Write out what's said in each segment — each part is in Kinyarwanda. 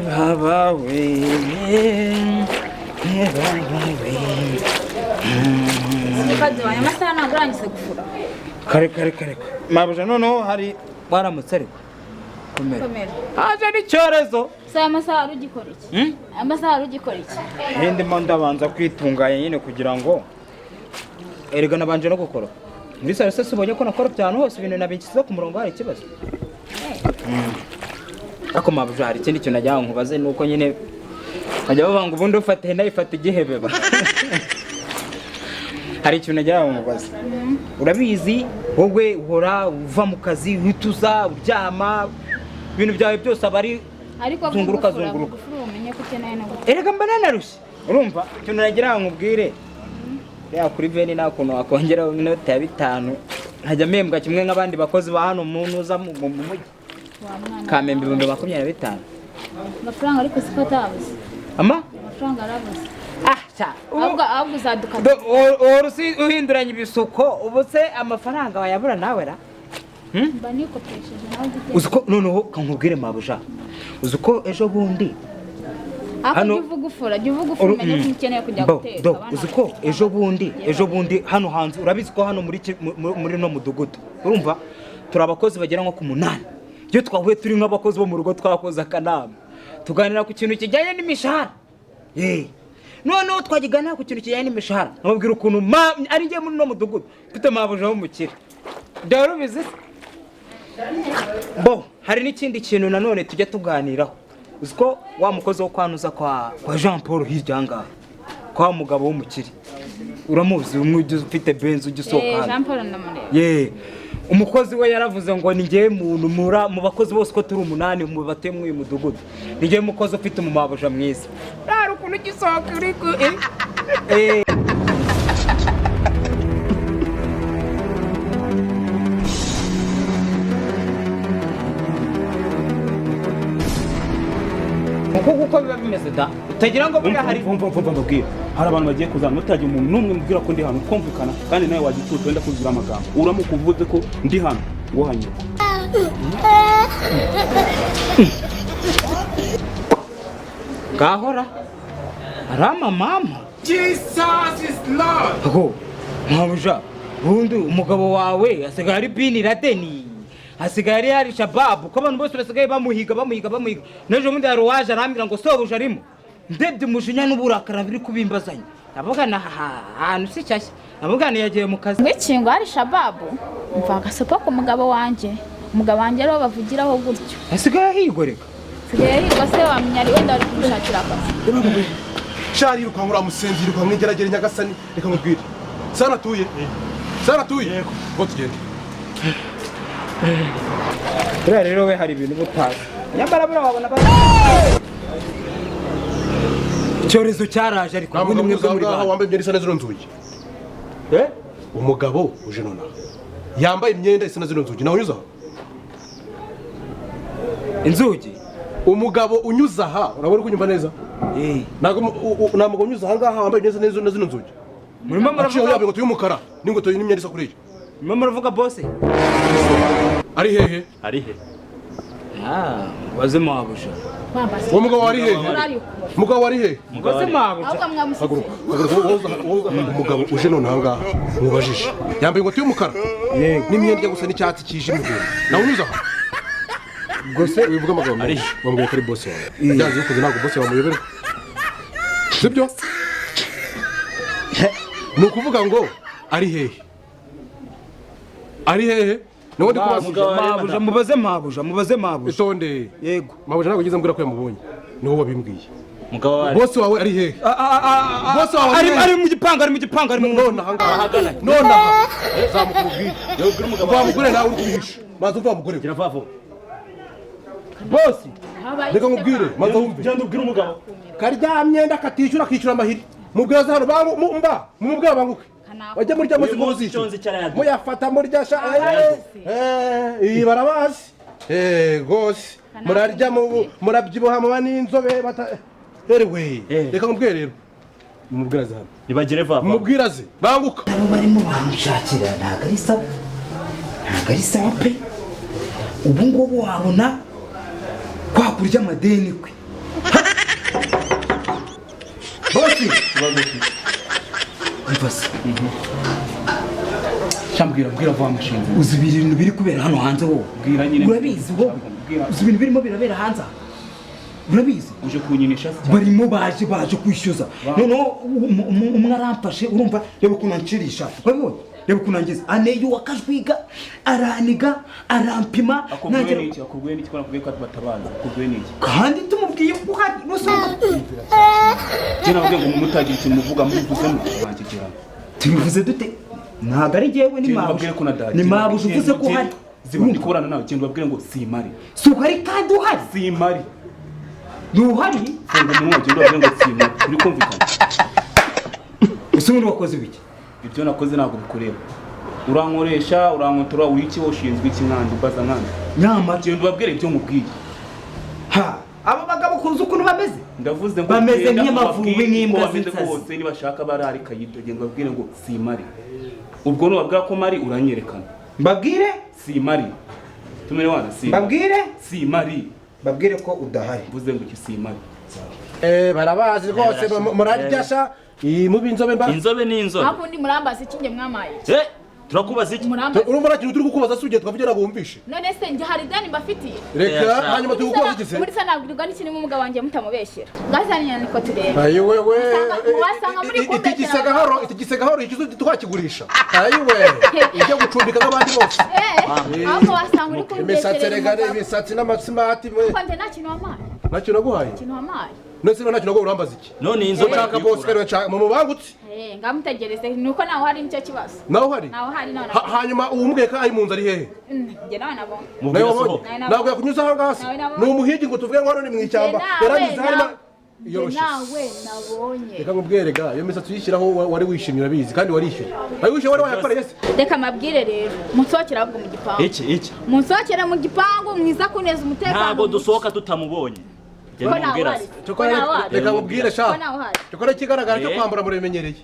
babawe Bibaye amasaha ntabwo urangise gufura. Kare mabuja noneho hari waramutse ariko komera haje n'icyorezo Saya amasaha rugikora iki? Amasaha rugikora iki? ndimo ndabanza kwitunganya nyine kugira ngo erega nabanje no gukora muri sare se ubonye ko nakora cyane hose ibintu nabinkiza ku murongo hari ikibazo ako mabuja hari ikindi kintu najya nkubaze nuko nyine bajya bavanga ubundi ufate nayifata igihebeba hari ikintu najya nkubaze urabizi wowe uhora uva mu kazi wituza uryama ibintu byawe byose abari ariko zunguruka umenye ko ukeneye no guteka. erega mba narushye urumva ikintu nagira nkubwire ya kuri veni nta kuntu wakongera inota ya 5 nkajya mpembwa kimwe nk'abandi bakozi ba hano umuntu uza mu mujyi kamembe 25 amafaranga ariko siko tabuze amafaranga arabuze ahubwo uzaduka urusi uhinduranya ibisuko ubu se amafaranga wayabura nawe ra mba nikopesheje nawe gite uziko noneho kankubwire mabuja uziko ejo bundi hano uvuga ufura umenye ko ukeneye kujya guteka uziko ejo bundi hano hanze urabizi ko hano muri no mudugudu urumva turi abakozi bagera nko ku 8 iyo twahuye turi nk'abakozi bo mu rugo twakoze akanama tuganira ku kintu kijyanye n'imishahara noneho twagiganira ku kintu kijyanye n'imishahara nkababwira ukuntu ari ngiye muri no mudugudu mfite mabuja w'umukire ndaro bizi hari n'ikindi kintu nanone tujya tuganiraho uziko wa mukozi wo kwanuza kwa Jean Paul hirya ngaha kwa mugabo w'umukire uramuzi umwe ufite benzo ugisoka Jean Paul ndamureba umukozi we yaravuze ngo ni ngiye muntu mu bakozi bose ko turi 8 mu batemwe uyu mudugudu ni ngiye mukozi ufite umumabuja mwiza raro ukuntu gisoka uri ku kuko biba bimeze da utagira ngo buri hari mbabwira hari abantu bagiye kuzana mutagiye umuntu numwe mubwira ko ndi hano kumvikana kandi nawe wagitutu wenda kuzura amagambo uramuka uvuze ko ndi hano ngo hanyuka gahora arama mama Jesus is Lord mabuja bundi umugabo wawe asigaye ari Bin Laden hasigaye hari shababu ko abantu bose basigaye bamuhiga nejo mundi hari waje arambira ngo sobuja arimo ndebye umujinya n'uburakara biri kubimbazanya abugana ahantu si cyashya abugana yagiye mu kazi ngw'ikingo hari shababu mvaga sopa ku mugabo wanje rero bavugiraho gutyo hasigaye higoreka se wamenya ari wenda ari kumushakira akazi shari rukangura musenzi rukamwigeragera nyagasani reka mubwire sana tuye ngo tugende rero we hari ibintu butazi nyamara bura wabona icyorezo cyaraje ariko ntabwo mwebwe muri baha wambaye imyenda isa neza nzugi umugabo uje nona yambaye imyenda isa neza nzugi nawe unyuza inzugi umugabo unyuza aha urabona ko unyumva neza ntabwo unyuza aha ngaha wambaye imyenda neza nzugi murimo muravuga yabyo ngo tuyumukara n'ingoto n'imyenda isa kuri murimo muravuga boss ari hehe waze mabuja uwo mugabo wari hehe umugabo wari hehe waze mabuja umugabo uje none aha ngaha mubajije yambaye ingoti y'umukara n'imyenda gusa n'icyatsi kijimye nawe unyuza aha gose wivuga amagambo wambwiye ko ari boss wawe byanze bikoze ntabwo boss wamuyobera sibyo ni ukuvuga ngo ari hehe no ndi kubaza mubaze mabuja itonde yego mabuja ntabwo ngize mbwira ko yamubonye ni wowe wabimbwiye mugabo wawe boss wawe ari hehe boss wawe ari mu gipanga none ahagana none aha zamukubwira umugore nawe uri kubihisha maze umva umugore gira vavo boss reka mubwire maze wumve genda ubwire umugabo karyamye ndakatishyura akishyura amahiri mubwira hano mumubwira banguke bajya muri ryamaze kuzica muyafata muri ryasha iyi barabazi gose murarya murabyibuha muba n'inzobe erewe reka mubwire rero mumubwiraze hano nibagire vava mumubwiraze banguka abo barimo bamushakira ntabwo ari sawa pe ubu ngubu wabona kwa kurya amadeni kwe bosi mvase Shambwira vuba amashinzi. uzi ibintu biri kubera hano hanze wowe Bwira nyine. urabizi wowe uzi ibintu birimo birabera hanze urabizi Uje kunyinisha se. barimo baje kwishyuza noneho umwe aramfashe urumva reba ukuntu ancirisha urabibonye reba ukuntu angize aneyo wakajwiga araniga arampima akubwiye n'iki nakubwiye ko batabaza akubwiye n'iki kandi tumubwiye ko hari nusoma je navuga ngo mumutagira ikintu muvuga muvuzemo bankigera tubivuze dute ntabwo ari jewe ni mabu uvuze ko hari zibone kuburana nawe cyangwa babwire ngo simari si uhari kandi uhari simari ntuhari funga umunwa ugenda babwire ngo simari uri kumvikana ese ubundi wakoze biki ibyo nakoze ntabwo bikureba urankoresha urankontora wiki ushinzwe iki nkandi ubaza nkandi nyamara genda ubabwire ibyo mubwiye ha aba bagabo kuzi ukuntu bameze ndavuze ngo bameze nk'amavubi nk'imbwa z'insazi bose nibashaka barari kayito genda babwire ngo simari ubwo nubabwira ko mari uranyerekana mbabwire simari tumere wana simari babwire ko udahari mvuze ngo iki simari barabazi rwose muraryasha mubi inzobe mba inzobe ni inzobe hakundi murambaza iki nge mwamaye turakubaza iki urumva nta kintu turi kukubaza si ugiye twavugira ngo wumvishe none se njye hari dani mbafitiye reka hanyuma turi kukubaza iki se muri se nabwirwa n'ikindi n'umugabo wanjye mutamubeshyera ngazanye nyandiko turebe ayiwe we wasanga muri kumbeshyera iki gisegahoro ikizo twakigurisha ayiwe ijya gucumbika nk'abandi bose ahubwo wasanga uri imisatsi kumbeshyera regare imisatsi n'amasimati konte nta kintu wamaye nta kintu naguhaye ikintu wamaye none se nta kintu naguhaye urambaza iki none inzobe nshaka bose kare nshaka mu mubangutse ngamutegereze nuko nawe hari nicyo kibazo nawe hari nawe hanyuma uwumbwiye ko ari mu nzu ari hehe njye nawe nabonye nawe wabonye ntabwo yakunyuza aha ngaha se ni umuhigi ngo tuvuge ngo hano ni mu ishyamba yarangiza harimo nawe nabonye reka nkubwire ga iyo misatsi uyishyiraho wari wishimye urabizi kandi warishyuye wari wishyuye wari wayakoreye se reka mabwire rero munsohokere ahubwo mu gipangu iki munsohokere mu gipangu mwiza kuneza umutekano ntabwo dusohoka tutamubonye reka nkubwire sha cyokora ikigaragara cyo kwambura murabimenyereye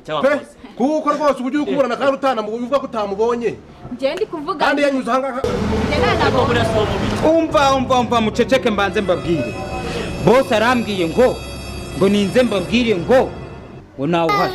pe kuko rwose uburyo uri kuburana kandi uvuga ko utamubonye njye ndi kuvuga kandi yanyuze aha ngaha umva muceceke mbanze mbabwire bose arambwiye ngo ninze mbabwire ngo nawe uhari